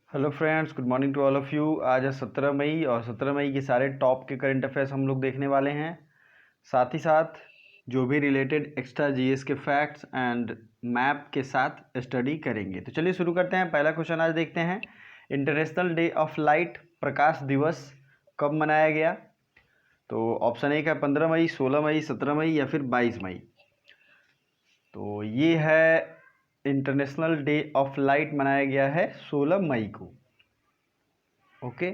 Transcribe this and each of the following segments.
Hello friends, good morning to all of you. आज है 17 मई और 17 मई के सारे टॉप के करंट अफेयर्स हम लोग देखने वाले हैं। साथ ही साथ जो भी रिलेटेड एक्स्ट्रा जीएस के फैक्ट्स एंड मैप के साथ स्टडी करेंगे। तो चलिए शुरू करते हैं। पहला क्वेश्चन आज देखते हैं, इंटरनेशनल डे ऑफ लाइट प्रकाश दिवस कब मनाया गया? तो ऑप्शन एक है 15 मई, 16 मई, 17 मई या फिर 22 मई। तो ये है इंटरनेशनल डे ऑफ लाइट मनाया गया है 16 मई को। ओके,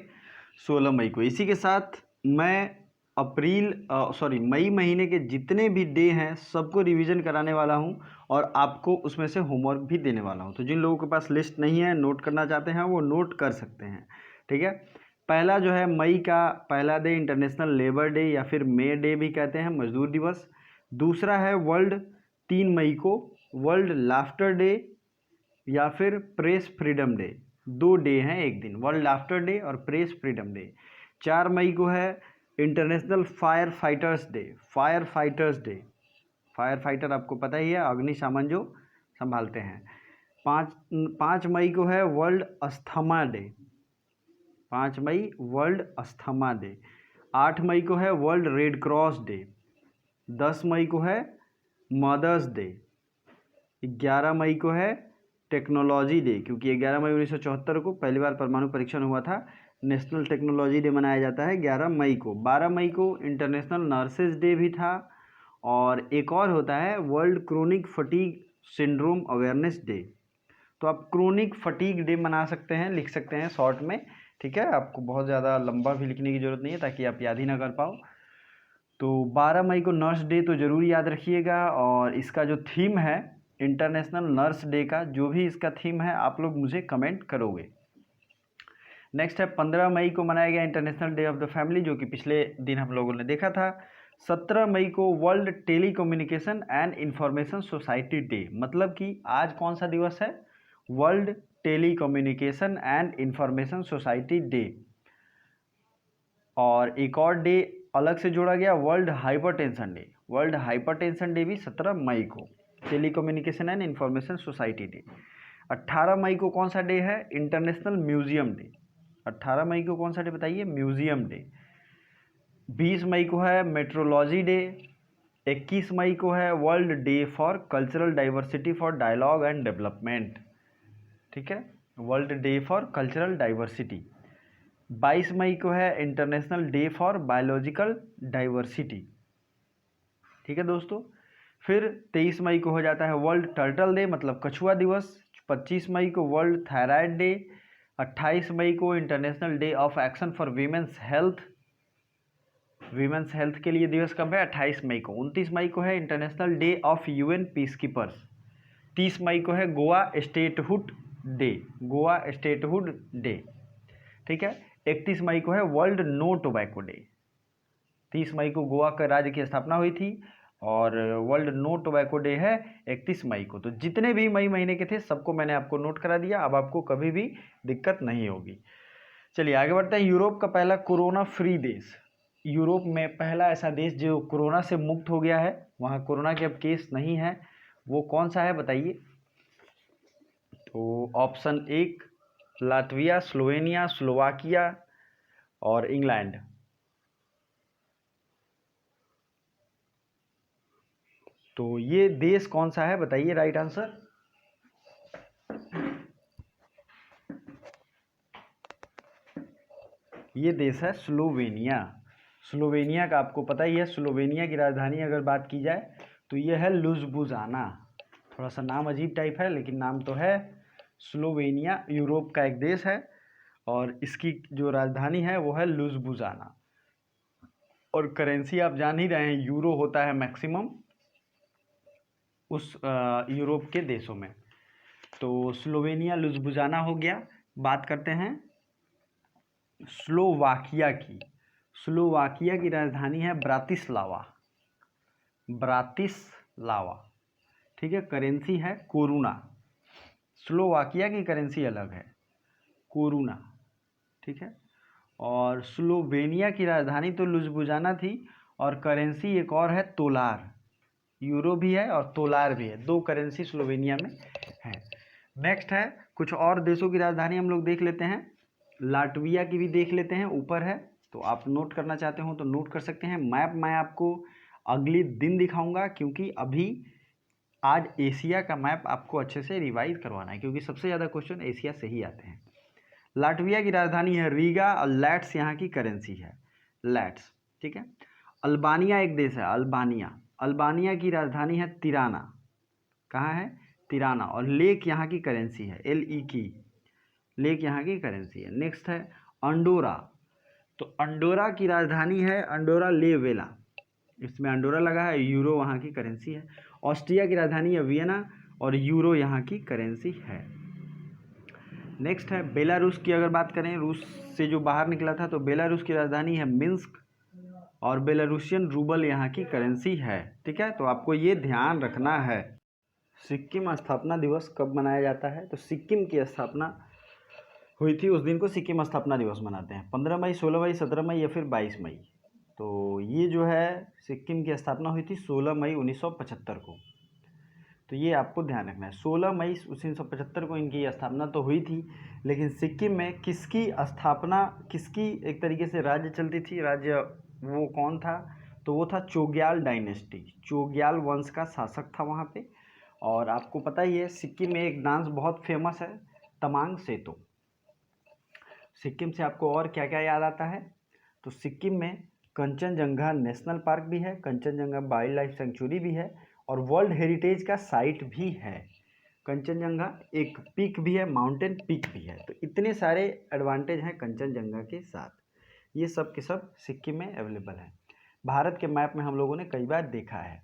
16 मई को। इसी के साथ मैं मई महीने के जितने भी डे हैं सबको रिवीजन कराने वाला हूं और आपको उसमें से होमवर्क भी देने वाला हूं। तो जिन लोगों के पास लिस्ट नहीं है, नोट करना चाहते हैं, वो नोट कर सकते हैं। ठीक है। पहला जो है मई का पहला डे इंटरनेशनल लेबर डे या फिर मे डे भी कहते हैं, मजदूर दिवस। दूसरा है वर्ल्ड 3 मई को वर्ल्ड लाफ्टर डे या फिर प्रेस फ्रीडम डे। 2 डे हैं एक दिन, वर्ल्ड लाफ्टर डे और प्रेस फ्रीडम डे। 4 मई को है international fire fighters day. Fire fighters day, fire fighter आपको पता ही है, अग्निशमन जो संभालते हैं। 5 मई को है वर्ल्ड अस्थमा डे। 5 मई वर्ल्ड अस्थमा डे। 8 मई को है वर्ल्ड रेड क्रॉस डे। 10 मई को है मदर्स डे। 11 मई को है टेक्नोलॉजी डे, क्योंकि 11 मई 1974 को पहली बार परमाणु परीक्षण हुआ था। नेशनल टेक्नोलॉजी डे मनाया जाता है 11 मई को। 12 मई को इंटरनेशनल नर्सेज डे भी था। और एक और होता है world chronic fatigue syndrome awareness day. तो आप क्रोनिक फटीग डे मना सकते हैं, लिख सकते हैं शॉर्ट में। ठीक है, आपको बहुत ज़्यादा लंबा भी लिखने की ज़रूरत नहीं है ताकि आप याद ही ना कर पाओ। तो 12 मई को नर्स डे तो ज़रूर याद रखिएगा। और इसका जो थीम है इंटरनेशनल नर्स डे का, जो भी इसका थीम है आप लोग मुझे कमेंट करोगे। नेक्स्ट है 15 मई को मनाया गया international day of the family, जो कि पिछले दिन हम लोगों ने देखा था। 17 मई को world telecommunication and information society day. मतलब कि आज कौन सा दिवस है? World telecommunication and information society day. और एक और डे अलग से जोड़ा गया, world hypertension day. World hypertension day भी 17 मई को। Telecommunication and information society day. 18 मई को कौन सा डे है? International museum day. 18 मई को कौन सा डे बताइए? Museum day. 20 मई को है मेट्रोलॉजी डे। 21 मई को है world day for cultural diversity for dialogue and development. ठीक है, world day for cultural diversity. 22 मई को है international day for biological diversity. ठीक है दोस्तों। फिर 23 मई को हो जाता है वर्ल्ड टर्टल डे, मतलब कछुआ दिवस। 25 मई को वर्ल्ड थायराइड डे। 28 मई को international day of action for women's health. Women's health के लिए दिवस कब है? 28 मई को। 29 मई को है international day of UN peace keepers. 30 मई को है Goa statehood day. Goa statehood day. ठीक है। 31 मई को है वर्ल्ड नो टोबैको डे। 30 मई को गोवा का राज्य की स्थापना हुई थी और वर्ल्ड नो टोबैको डे है 31 मई को। तो जितने भी मई महीने के थे सबको मैंने आपको नोट करा दिया, अब आपको कभी भी दिक्कत नहीं होगी। चलिए आगे बढ़ते हैं। यूरोप का पहला कोरोना फ्री देश। यूरोप में पहला ऐसा देश जो कोरोना से मुक्त हो गया है, वहाँ कोरोना के अब केस नहीं है, वो कौन सा है बताइए? तो ऑप्शन एक लातविया, स्लोवेनिया, स्लोवाकिया और इंग्लैंड। तो ये देश कौन सा है बताइए राइट आंसर? ये देश है स्लोवेनिया। स्लोवेनिया का आपको पता ही है, स्लोवेनिया की राजधानी अगर बात की जाए तो ये है लुज़बुजाना। थोड़ा सा नाम अजीब टाइप है लेकिन नाम तो है स्लोवेनिया। यूरोप का एक देश है और इसकी जो राजधानी है वो है लुज़बुजाना। और करेंसी आप जान ही रहे हैं, यूरो होता है मैक्सिमम उस यूरोप के देशों में। तो स्लोवेनिया लुज़बुजाना हो गया। बात करते हैं स्लोवाकिया की। स्लोवाकिया की राजधानी है ब्रातिस्लावा। ब्रातिस्लावा। ठीक है। करेंसी है कोरोना। स्लोवाकिया की करेंसी अलग है, कोरोना। ठीक है। और स्लोवेनिया की राजधानी तो लुज़बुजाना थी और करेंसी एक और है तोलार। यूरो भी है और तोलार भी है, 2 करेंसी स्लोवेनिया में है। नेक्स्ट है कुछ और देशों की राजधानी हम लोग देख लेते हैं। लाटविया की भी देख लेते हैं, ऊपर है, तो आप नोट करना चाहते हो तो नोट कर सकते हैं। मैप मैं आपको अगले दिन दिखाऊंगा, क्योंकि अभी आज एशिया का मैप आपको अच्छे से रिवाइज करवाना है, क्योंकि सबसे ज़्यादा क्वेश्चन एशिया से ही आते हैं। लाटविया की राजधानी है रीगा और लैट्स यहाँ की करेंसी है, लैट्स, ठीक है। अल्बानिया एक देश है, अल्बानिया, अल्बानिया की राजधानी है तिराना, कहाँ है, तिराना, और लेक यहाँ की करेंसी है LE की, लेक यहाँ की करेंसी है। नेक्स्ट है अंडोरा, तो अंडोरा की राजधानी है अंडोरा ले वेला, इसमें अंडोरा लगा है, यूरो वहाँ की करेंसी है। ऑस्ट्रिया की राजधानी है वियना और यूरो यहाँ की करेंसी है। नेक्स्ट है बेलारूस की, अगर बात करें रूस से जो बाहर निकला था, तो बेलारूस की राजधानी है मिन्स्क और बेलारूसियन रूबल यहाँ की करेंसी है, ठीक है। तो आपको ये ध्यान रखना है। सिक्किम स्थापना दिवस कब मनाया जाता है, तो सिक्किम की स्थापना हुई थी उस दिन को सिक्किम स्थापना दिवस मनाते हैं, 15 मई, 16 मई, 17 मई या फिर 22 मई। तो ये जो है सिक्किम की स्थापना हुई थी 16 मई 1975 को, तो ये आपको ध्यान रखना है। 16 मई 1975 को इनकी स्थापना तो हुई थी, लेकिन सिक्किम में किसकी स्थापना, किसकी एक तरीके से राज्य चलती थी, राज्य वो कौन था, तो वो था चोग्याल डायनेस्टी, चोग्याल वंश का शासक था वहाँ पे। और आपको पता ही है सिक्किम में एक डांस बहुत फेमस है, तमांग सेतो। सिक्किम से आपको और क्या क्या याद आता है, तो सिक्किम में कंचनजंगा नेशनल पार्क भी है, कंचनजंगा वाइल्ड लाइफ सेंचुरी भी है, और वर्ल्ड हेरिटेज का साइट भी है। कंचनजंगा एक पीक भी है, माउंटेन पीक भी है, तो इतने सारे एडवांटेज हैं कंचनजंगा के साथ, ये सब के सब सिक्किम में अवेलेबल है। भारत के मैप में हम लोगों ने कई बार देखा है।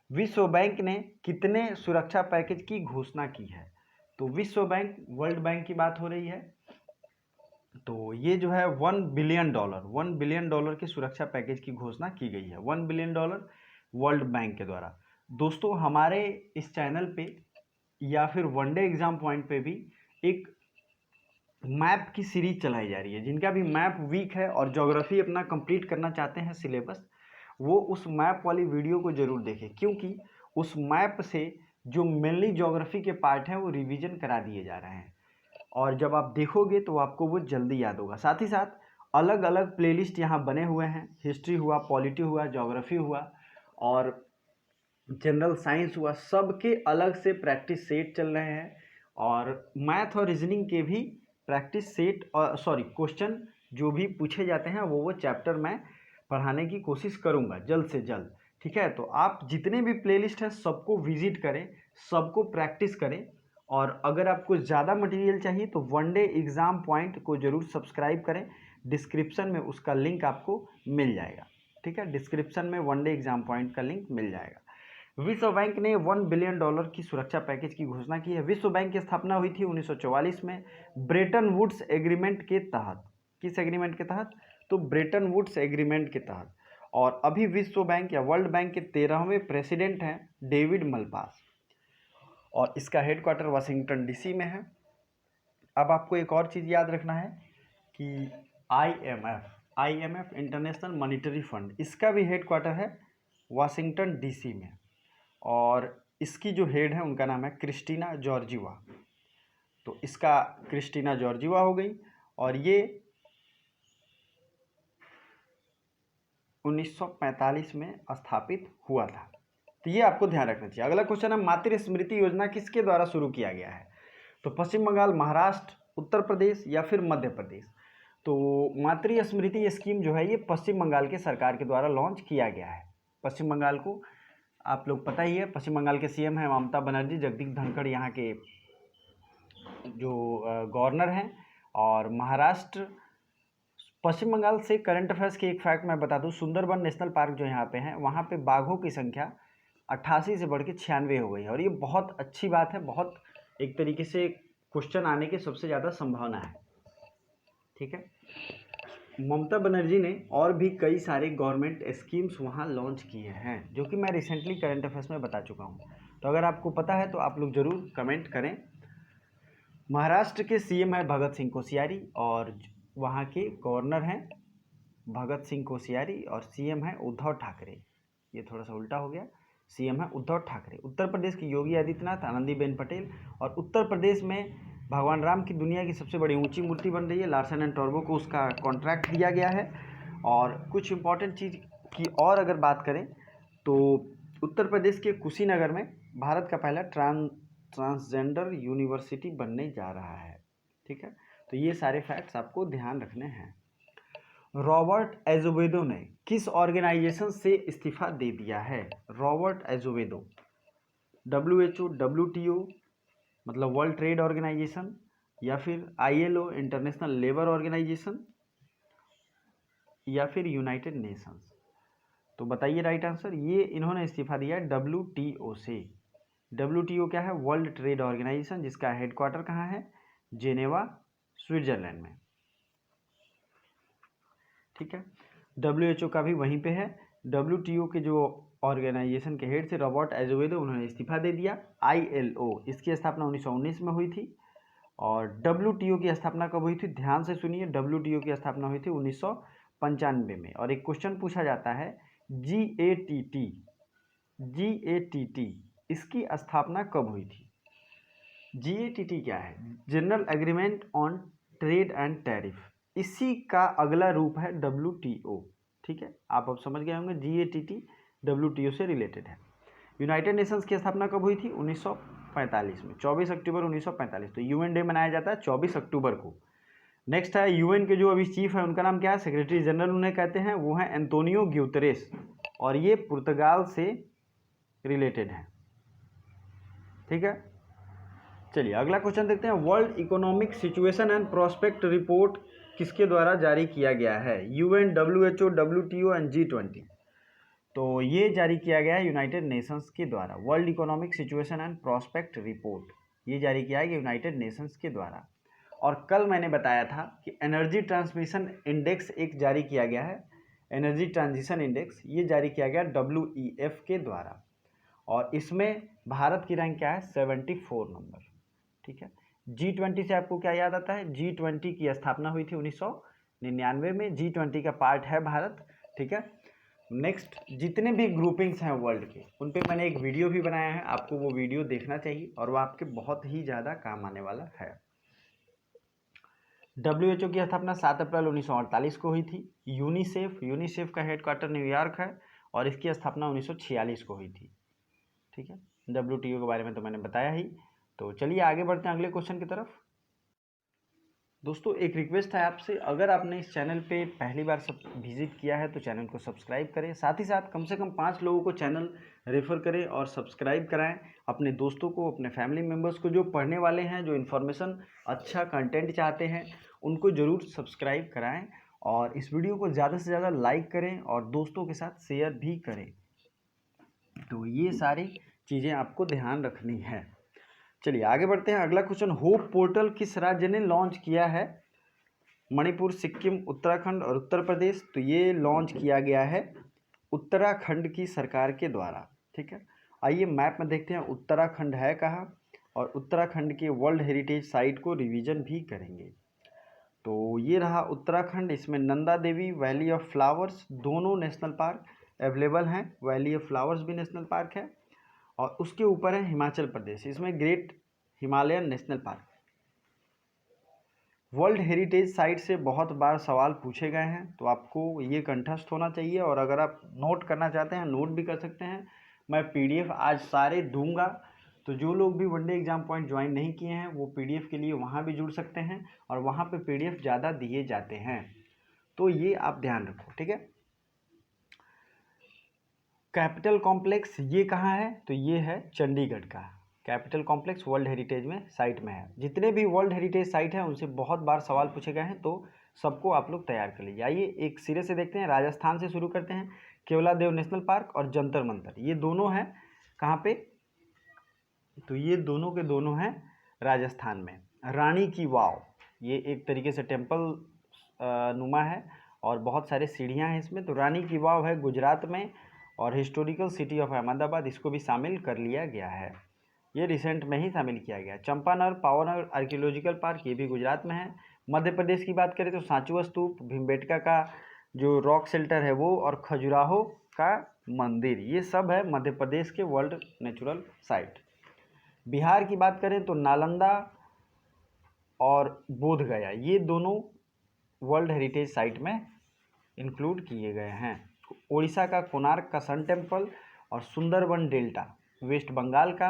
विश्व बैंक ने कितने सुरक्षा पैकेज की घोषणा की है, तो विश्व बैंक, वर्ल्ड बैंक की बात हो रही है, तो ये जो है $1 बिलियन की सुरक्षा पैकेज की घोषणा की गई है, $1 बिलियन वर्ल्ड बैंक के द्वारा। दोस्तों हमारे इस चैनल पे या फिर वनडे एग्जाम पॉइंट पे भी एक मैप की सीरीज चलाई जा रही है। जिनका भी मैप वीक है और ज्योग्राफी अपना कंप्लीट करना चाहते हैं सिलेबस, वो उस मैप वाली वीडियो को जरूर देखें, क्योंकि उस मैप से जो मेनली ज्योग्राफी के पार्ट हैं वो रिवीजन करा दिए जा रहे हैं, और जब आप देखोगे तो आपको वो जल्दी याद होगा। साथ ही साथ अलग अलग प्लेलिस्ट यहाँ बने हुए हैं, हिस्ट्री हुआ, पॉलिटी हुआ, ज्योग्राफी हुआ और जनरल साइंस हुआ, सबके अलग से प्रैक्टिस सेट चल रहे हैं, और मैथ और रीजनिंग के भी प्रैक्टिस सेट और क्वेश्चन जो भी पूछे जाते हैं वो चैप्टर मैं पढ़ाने की कोशिश करूँगा जल्द से जल्द, ठीक है। तो आप जितने भी प्लेलिस्ट हैं सबको विजिट करें, सबको प्रैक्टिस करें, और अगर आपको ज़्यादा मटेरियल चाहिए तो वनडे एग्ज़ाम पॉइंट को ज़रूर सब्सक्राइब करें, डिस्क्रिप्शन में उसका लिंक आपको मिल जाएगा, ठीक है। डिस्क्रिप्शन में वनडे एग्ज़ाम पॉइंट का लिंक मिल जाएगा। विश्व बैंक ने $1 बिलियन की सुरक्षा पैकेज की घोषणा की है। विश्व बैंक की स्थापना हुई थी 1944 में ब्रेटन वुड्स एग्रीमेंट के तहत। किस एग्रीमेंट के तहत, तो ब्रेटन वुड्स एग्रीमेंट के तहत। और अभी विश्व बैंक या वर्ल्ड बैंक के 13वें प्रेसिडेंट हैं डेविड मलपास, और इसका हेडक्वार्टर वाशिंगटन DC में है। अब आपको एक और चीज़ याद रखना है कि IMF इंटरनेशनल मॉनिटरी फंड, इसका भी हेडक्वार्टर है वाशिंगटन DC में, और इसकी जो हेड है उनका नाम है क्रिस्टीना जॉर्जिवा। तो इसका क्रिस्टीना जॉर्जिवा हो गई, और ये 1945 में स्थापित हुआ था। तो ये आपको ध्यान रखना चाहिए। अगला क्वेश्चन है मातृ स्मृति योजना किसके द्वारा शुरू किया गया है, तो पश्चिम बंगाल, महाराष्ट्र, उत्तर प्रदेश या फिर मध्य प्रदेश। तो मातृ स्मृति स्कीम जो है ये पश्चिम बंगाल के सरकार के द्वारा लॉन्च किया गया है। पश्चिम बंगाल को आप लोग पता ही है, पश्चिम बंगाल के CM हैं ममता बनर्जी, जगदीप धनखड़ यहाँ के जो गवर्नर हैं, और महाराष्ट्र, पश्चिम बंगाल से करंट अफेयर्स के एक फैक्ट मैं बता दूं, सुंदरबन नेशनल पार्क जो यहाँ पे हैं वहाँ पे बाघों की संख्या 88 से बढ़ के 96 हो गई है, और ये बहुत अच्छी बात है, बहुत एक तरीके से क्वेश्चन आने की सबसे ज़्यादा संभावना है, ठीक है। ममता बनर्जी ने और भी कई सारे गवर्नमेंट स्कीम्स वहाँ लॉन्च किए हैं, जो कि मैं रिसेंटली करंट अफेयर्स में बता चुका हूँ। तो अगर आपको पता है तो आप लोग ज़रूर कमेंट करें। महाराष्ट्र के CM है भगत सिंह कोश्यारी, और वहाँ के गवर्नर हैं भगत सिंह कोश्यारी, और CM है उद्धव ठाकरे। ये थोड़ा सा उल्टा हो गया, CM है उद्धव ठाकरे। उत्तर प्रदेश की योगी आदित्यनाथ, आनंदीबेन पटेल, और उत्तर प्रदेश में भगवान राम की दुनिया की सबसे बड़ी ऊंची मूर्ति बन रही है। लार्सन एंड टोब्रो को उसका कॉन्ट्रैक्ट दिया गया है। और कुछ इंपॉर्टेंट चीज़ की और अगर बात करें तो उत्तर प्रदेश के कुशीनगर में भारत का पहला ट्रांसजेंडर यूनिवर्सिटी बनने जा रहा है। ठीक है, तो ये सारे फैक्ट्स आपको ध्यान रखने हैं। रॉबर्ट एजोवेदो ने किस ऑर्गेनाइजेशन से इस्तीफा दे दिया है? रॉबर्ट एजोवेदो, WHO, WTO मतलब वर्ल्ड ट्रेड ऑर्गेनाइजेशन, या फिर ILO इंटरनेशनल लेबर ऑर्गेनाइजेशन, या फिर यूनाइटेड नेशंस। तो बताइए राइट आंसर। ये इन्होंने इस्तीफा दिया है WTO से। WTO क्या है? वर्ल्ड ट्रेड ऑर्गेनाइजेशन, जिसका हेडक्वार्टर कहाँ है? जेनेवा, स्विट्जरलैंड में। ठीक है, WHO का भी वहीं पे है। WTO के जो ऑर्गेनाइजेशन के हेड थे रॉबर्ट एजोवेदो, उन्होंने इस्तीफा दे दिया। ILO, इसकी स्थापना 1919 में हुई थी। और WTO की स्थापना कब हुई थी? ध्यान से सुनिए, WTO की स्थापना हुई थी 1995 में। और एक क्वेश्चन पूछा जाता है, GATT इसकी स्थापना कब हुई थी? GATT क्या है? General agreement on trade and tariff. इसी का अगला रूप है WTO। ठीक है, आप अब समझ गए होंगे GATT WTO से रिलेटेड है। यूनाइटेड नेशंस की स्थापना कब हुई थी? 1945 में, 24 अक्टूबर 1945। तो UN डे मनाया जाता है 24 अक्टूबर को। नेक्स्ट है UN के जो अभी चीफ है, उनका नाम क्या है? सेक्रेटरी जनरल उन्हें कहते हैं, वो है एंटोनियो ग्यूतरेस, और ये पुर्तगाल से रिलेटेड है। ठीक है, चलिए अगला क्वेश्चन देखते हैं। World economic situation and prospect report किसके द्वारा जारी किया गया है? UN, WHO, WTO and G20। तो ये जारी किया गया है यूनाइटेड नेशंस के द्वारा। World economic situation and prospect report ये जारी किया है यूनाइटेड नेशंस के द्वारा। और कल मैंने बताया था कि एनर्जी ट्रांसमिशन इंडेक्स एक जारी किया गया है, एनर्जी ट्रांजिशन इंडेक्स, ये जारी किया गया WEF के द्वारा। और इसमें भारत की रैंक क्या है? 74 नंबर। ठीक है, G20 से आपको क्या याद आता है? G20 की स्थापना हुई थी 1999 में। G20 का पार्ट है भारत। ठीक है, नेक्स्ट जितने भी ग्रुपिंग्स हैं वर्ल्ड के, उन पे मैंने एक वीडियो भी बनाया है, आपको वो वीडियो देखना चाहिए और वो आपके बहुत ही ज़्यादा काम आने वाला है। WHO की स्थापना 7 अप्रैल 1948 को हुई थी। यूनिसेफ का हेडक्वार्टर न्यूयॉर्क है और इसकी स्थापना 1946 को हुई थी। ठीक है, WTO के बारे में तो मैंने बताया ही। तो चलिए आगे बढ़ते हैं अगले क्वेश्चन की तरफ। दोस्तों एक रिक्वेस्ट है आपसे, अगर आपने इस चैनल पे पहली बार विजिट किया है तो चैनल को सब्सक्राइब करें, साथ ही साथ कम से कम 5 लोगों को चैनल रेफर करें और सब्सक्राइब कराएं। अपने दोस्तों को, अपने फैमिली मेम्बर्स को, जो पढ़ने वाले हैं, जो इन्फॉर्मेशन अच्छा कंटेंट चाहते हैं, उनको ज़रूर सब्सक्राइब कराएँ। और इस वीडियो को ज़्यादा से ज़्यादा लाइक करें और दोस्तों के साथ शेयर भी करें। तो ये सारी चीज़ें आपको ध्यान रखनी है। चलिए आगे बढ़ते हैं। अगला क्वेश्चन, होप पोर्टल किस राज्य ने लॉन्च किया है? मणिपुर, सिक्किम, उत्तराखंड और उत्तर प्रदेश। तो ये लॉन्च किया गया है उत्तराखंड की सरकार के द्वारा। ठीक है, आइए मैप में देखते हैं उत्तराखंड है कहाँ, और उत्तराखंड के वर्ल्ड हेरिटेज साइट को रिवीजन भी करेंगे। तो ये रहा उत्तराखंड। इसमें Nanda Devi, valley of flowers दोनों नेशनल पार्क अवेलेबल हैं। वैली ऑफ फ्लावर्स भी नेशनल पार्क है। और उसके ऊपर है हिमाचल प्रदेश, इसमें great Himalayan national park. World heritage site से बहुत बार सवाल पूछे गए हैं, तो आपको ये कंठस्थ होना चाहिए। और अगर आप नोट करना चाहते हैं, नोट भी कर सकते हैं। मैं PDF आज सारे दूंगा, तो जो लोग भी वनडे एग्जाम पॉइंट ज्वाइन नहीं किए हैं, वो PDF के लिए वहाँ भी जुड़ सकते हैं, और वहाँ पे PDF ज़्यादा दिए जाते हैं। तो ये आप ध्यान रखो। ठीक है, कैपिटल कॉम्प्लेक्स ये कहाँ है? तो ये है चंडीगढ़ का कैपिटल कॉम्प्लेक्स, वर्ल्ड हेरिटेज में साइट में है। जितने भी वर्ल्ड हेरिटेज साइट हैं उनसे बहुत बार सवाल पूछे गए हैं, तो सबको आप लोग तैयार कर लीजिए। आइए एक सिरे से देखते हैं, राजस्थान से शुरू करते हैं। केवलादेव नेशनल पार्क और जंतर मंतर, ये दोनों हैं कहाँ पे? तो ये दोनों के दोनों हैं राजस्थान में। रानी की वाव, ये एक तरीके से टेम्पल नुमा है और बहुत सारे सीढ़ियाँ हैं इसमें। तो रानी की वाव है गुजरात में, और हिस्टोरिकल सिटी ऑफ अहमदाबाद, इसको भी शामिल कर लिया गया है। ये रिसेंट में ही शामिल किया गया। चंपानर पावनर आर्कियोलॉजिकल पार्क, ये भी गुजरात में है। मध्य प्रदेश की बात करें तो सांचीवा स्तूप, भीमबेटका का जो रॉक शेल्टर है वो, और खजुराहो का मंदिर, ये सब है मध्य प्रदेश के वर्ल्ड नेचुरल साइट। बिहार की बात करें तो नालंदा, और बोध गया, ये दोनों वर्ल्ड हेरिटेज साइट में इंक्लूड किए गए हैं। उड़ीसा का कोणार्क का सन टेम्पल और सुंदरबन डेल्टा वेस्ट बंगाल का,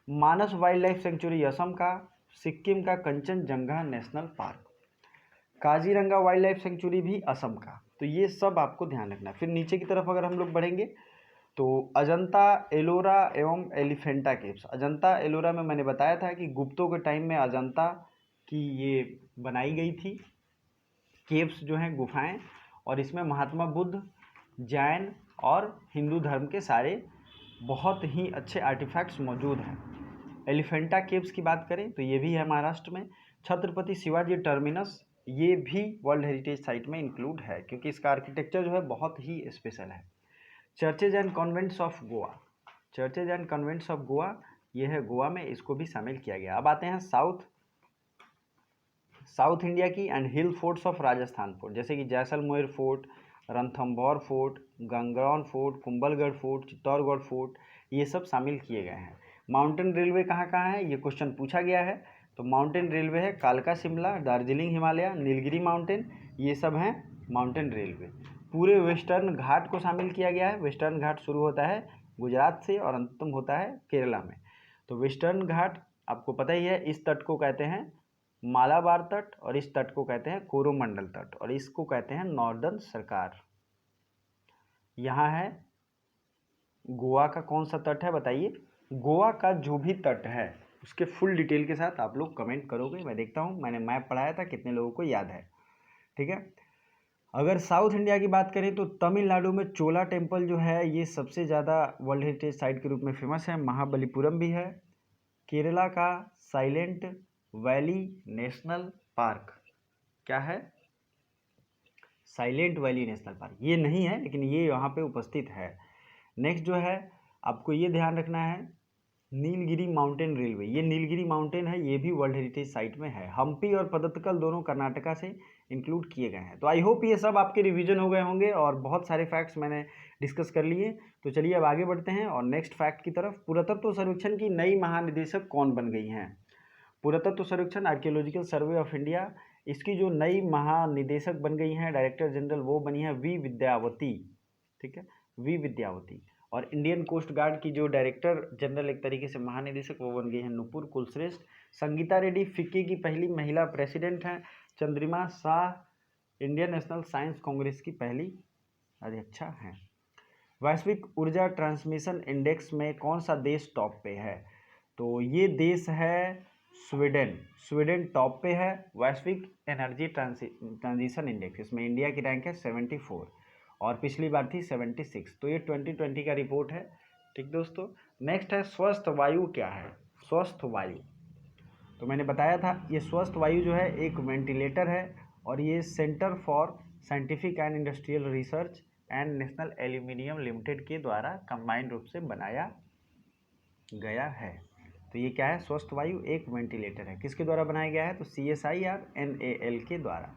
मानस वाइल्ड लाइफ सेंचुरी असम का, सिक्किम का Kanchenjunga national park, Kaziranga wild life sanctuary भी असम का। तो ये सब आपको ध्यान रखना है। फिर नीचे की तरफ अगर हम लोग बढ़ेंगे तो अजंता, एलोरा एवं एलिफेंटा केव्स। अजंता एलोरा में मैंने बताया था कि गुप्तों के टाइम में अजंता की ये बनाई गई थी केव्स जो हैं, गुफाएं, और इसमें महात्मा बुद्ध, जैन और हिंदू धर्म के सारे बहुत ही अच्छे आर्टिफैक्ट्स मौजूद हैं। एलिफेंटा केव्स की बात करें तो ये भी है महाराष्ट्र में। छत्रपति शिवाजी टर्मिनस, ये भी वर्ल्ड हेरिटेज साइट में इंक्लूड है क्योंकि इसका आर्किटेक्चर जो है बहुत ही स्पेशल है। Churches and convents of Goa, churches and convents of Goa ये है गोवा में, इसको भी शामिल किया गया। अब आते हैं साउथ इंडिया की and hill forts of Rajasthan fort, जैसे कि Jaisalmer fort, Ranthambore fort, Gagron fort, Kumbhalgarh fort, Chittorgarh fort, ये सब शामिल किए गए हैं। माउंटेन रेलवे कहाँ कहाँ है, ये क्वेश्चन पूछा गया है। तो माउंटेन रेलवे है कालका शिमला, दार्जिलिंग हिमालय, नीलगिरी माउंटेन, ये सब हैं माउंटेन रेलवे। पूरे वेस्टर्न घाट को शामिल किया गया है। वेस्टर्न घाट शुरू होता है गुजरात से और अंतिम होता है केरला में। तो वेस्टर्न घाट आपको पता ही है, इस तट को कहते हैं मालाबार तट और इस तट को कहते हैं कोरोमंडल तट और इसको कहते हैं नॉर्दर्न सरकार। यहाँ है गोवा का कौन सा तट है बताइए। गोवा का जो भी तट है उसके फुल डिटेल के साथ आप लोग कमेंट करोगे, मैं देखता हूँ मैंने मैप पढ़ाया था कितने लोगों को याद है। ठीक है, अगर साउथ इंडिया की बात करें तो तमिलनाडु में चोला टेम्पल जो है ये सबसे ज़्यादा वर्ल्ड हेरिटेज साइट के रूप में फेमस है। महाबलीपुरम भी है। केरला का साइलेंट वैली नेशनल पार्क, क्या है, साइलेंट वैली नेशनल पार्क, ये नहीं है लेकिन ये यहाँ पे उपस्थित है। नेक्स्ट जो है आपको ये ध्यान रखना है नीलगिरी माउंटेन रेलवे, ये नीलगिरी माउंटेन है, ये भी वर्ल्ड हेरिटेज साइट में है। हम्पी और पदत्तकल दोनों कर्नाटका से इंक्लूड किए गए हैं। तो आई होप ये सब आपके रिवीजन हो गए होंगे और बहुत सारे फैक्ट्स मैंने डिस्कस कर लिए। तो चलिए अब आगे बढ़ते हैं और नेक्स्ट फैक्ट की तरफ। पुरातत्व सर्वेक्षण की नई महानिदेशक कौन बन गई हैं। पुरातत्व सर्वेक्षण आर्कियोलॉजिकल सर्वे ऑफ इंडिया, इसकी जो नई महानिदेशक बन गई हैं डायरेक्टर जनरल, वो बनी है वी विद्यावती। ठीक है, वी विद्यावती। और इंडियन कोस्ट गार्ड की जो डायरेक्टर जनरल एक तरीके से महानिदेशक, वो बन गई हैं नुपुर कुलश्रेष्ठ। संगीता रेड्डी फिक्की की पहली महिला प्रेसिडेंट हैं। Chandrima Shah Indian national science Congress की पहली अध्यक्षा हैं। वैश्विक ऊर्जा ट्रांसमिशन इंडेक्स में कौन सा देश टॉप पे है, तो ये देश है स्वीडन। स्वीडन टॉप पे है वैश्विक एनर्जी ट्रांजिशन इंडेक्स, इसमें इंडिया की रैंक है 74 और पिछली बार थी 76। तो ये 2020 का रिपोर्ट है। ठीक दोस्तों, नेक्स्ट है स्वस्थ वायु क्या है। स्वस्थ वायु, तो मैंने बताया था ये स्वस्थ वायु जो है एक वेंटिलेटर है और ये centre for scientific and industrial research and national aluminium limited के द्वारा कंबाइंड रूप से बनाया गया है। तो ये क्या है, स्वस्थ वायु एक वेंटिलेटर है। किसके द्वारा बनाया गया है, तो CSIR NAL के द्वारा।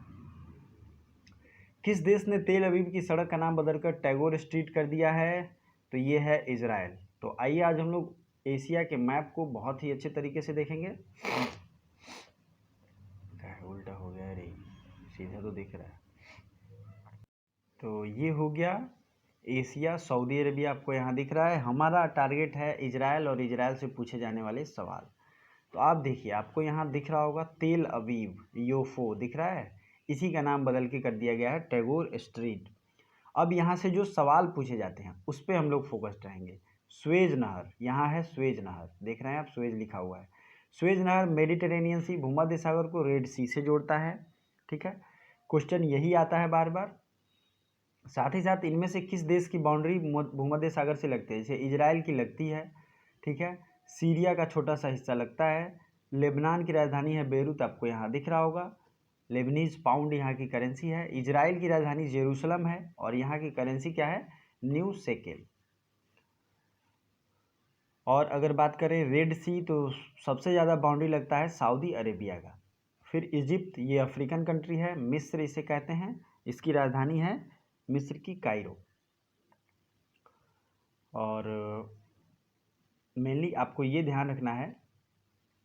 किस देश ने तेल अवीव की सड़क का नाम बदलकर टैगोर स्ट्रीट कर दिया है, तो ये है इजराइल। तो आइए आज हम लोग एशिया के मैप को बहुत ही अच्छे तरीके से देखेंगे। उल्टा हो गया रे, सीधा तो दिख रहा है। तो ये हो गया एशिया, सऊदी अरेबिया आपको यहाँ दिख रहा है। हमारा टारगेट है इजराइल और इजराइल से पूछे जाने वाले सवाल। तो आप देखिए आपको यहाँ दिख रहा होगा तेल अवीव, योफो दिख रहा है, इसी का नाम बदल के कर दिया गया है टैगोर स्ट्रीट। अब यहाँ से जो सवाल पूछे जाते हैं उस पर हम लोग फोकस्ड रहेंगे। स्वेज नहर, यहाँ है स्वेज नहर, देख रहे हैं आप स्वेज लिखा हुआ है। स्वेज नहर मेडिटेरेनियन सी, भूमध्य सागर को रेड सी से जोड़ता है। ठीक है, क्वेश्चन यही आता है बार बार। साथ ही साथ इनमें से किस देश की बाउंड्री भूमध्य सागर से लगती है, जैसे इजराइल की लगती है। ठीक है, सीरिया का छोटा सा हिस्सा लगता है। लेबनान की राजधानी है बेरूत, आपको यहाँ दिख रहा होगा। लेबनीज पाउंड यहाँ की करेंसी है। इजराइल की राजधानी जेरूसलम है और यहाँ की करेंसी क्या है, न्यू शेकेल। और अगर बात करें रेड सी, तो सबसे ज़्यादा बाउंड्री लगता है सऊदी अरेबिया का। फिर इजिप्ट, ये अफ्रीकन कंट्री है। मिस्र इसे कहते हैं, इसकी राजधानी है मिस्र की कायरो। और मेनली आपको ये ध्यान रखना है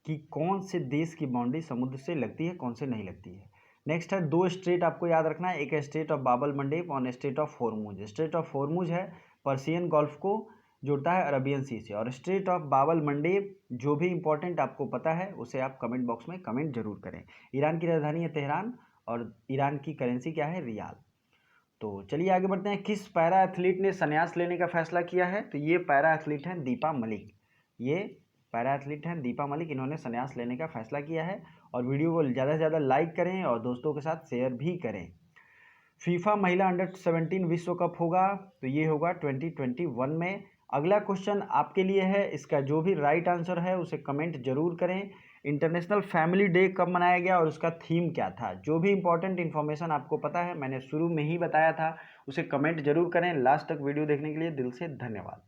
कि कौन से देश की बाउंड्री समुद्र से लगती है, कौन से नहीं लगती है। नेक्स्ट है 2 स्ट्रेट आपको याद रखना है, एक है स्ट्रेट ऑफ बाब अल मंडेब और straight of Hormuz. Straight of Hormuz है पर्शियन गल्फ को जोड़ता है अरबियन सी से, और स्ट्रेट ऑफ बाब अल मंडेब जो भी इंपॉर्टेंट आपको पता है उसे आप कमेंट बॉक्स में कमेंट जरूर करें। ईरान की राजधानी है तेहरान और ईरान की करेंसी क्या है, रियाल। तो चलिए आगे बढ़ते हैं। किस पैरा एथलीट ने संन्यास लेने का फैसला किया है, तो ये पैरा एथलीट हैं दीपा मलिक। ये पैरा एथलीट हैं दीपा मलिक, इन्होंने संन्यास लेने का फैसला किया है। और वीडियो को ज़्यादा से ज़्यादा लाइक करें और दोस्तों के साथ शेयर भी करें। फीफा महिला अंडर-17 विश्व कप होगा, तो ये होगा 2021 में। अगला क्वेश्चन आपके लिए है, इसका जो भी राइट आंसर है उसे कमेंट जरूर करें। इंटरनेशनल फैमिली डे कब मनाया गया और उसका थीम क्या था। जो भी इंपॉर्टेंट इन्फॉर्मेशन आपको पता है, मैंने शुरू में ही बताया था, उसे कमेंट जरूर करें। लास्ट तक वीडियो देखने के लिए दिल से धन्यवाद।